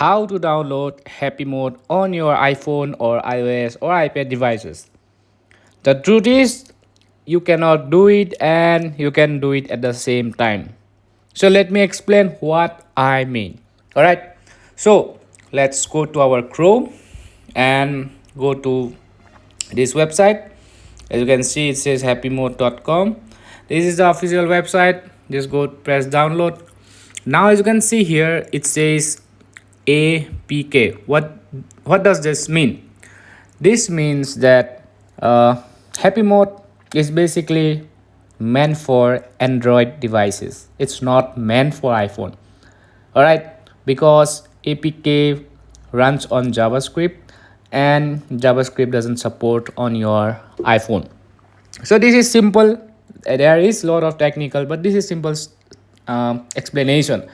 how to download HappyMod on your iPhone or iOS or iPad devices. The truth is, you cannot do it and you can do it at the same time. So let me explain what I mean. All right. So let's go to our Chrome and go to this website. As you can see, it says happymode.com. This is the official website. Just go press download. Now as you can see here, it says APK. What does this mean? This means that Happy Mode is basically meant for Android devices. It's not meant for iPhone. All right, because APK runs on JavaScript and JavaScript doesn't support on your iPhone. So this is simple. There is a lot of technical, but this is simple explanation.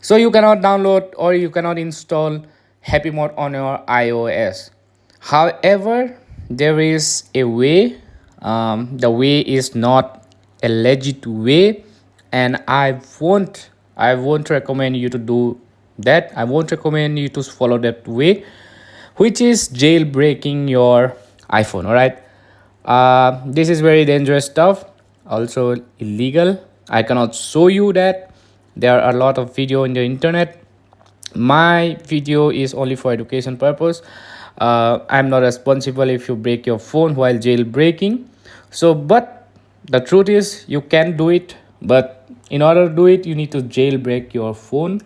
So you cannot download or you cannot install Happy Mode on your iOS. However, there is a way. The way is not a legit way, and I won't recommend you to do that. I won't recommend you to follow that way, which is jailbreaking your iPhone. All right. This is very dangerous stuff, also illegal. I cannot show you that. There are a lot of video in the internet. My video is only for education purpose. I'm not responsible if you break your phone while jailbreaking. So but the truth is you can do it, but in order to do it you need to jailbreak your phone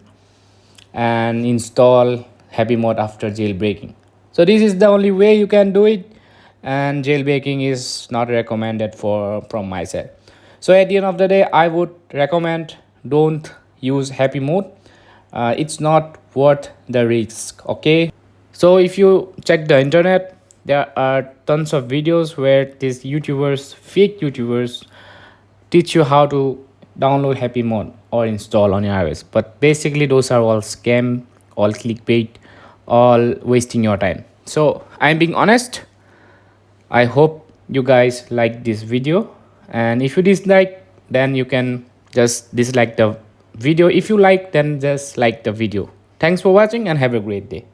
and install Happy Mode after jailbreaking. So this is the only way you can do it, and jailbreaking is not recommended for from my side. So at the end of the day, I would recommend don't use Happy Mode. It's not worth the risk. Okay. So if you check the internet, there are tons of videos where these YouTubers, fake YouTubers, teach you how to download Happy Mode or install on your iOS. But basically, those are all scam, all clickbait, all wasting your time. So I'm being honest. I hope you guys like this video, and if you dislike, then you can just dislike the video. If you like, then just like the video. Thanks for watching and have a great day.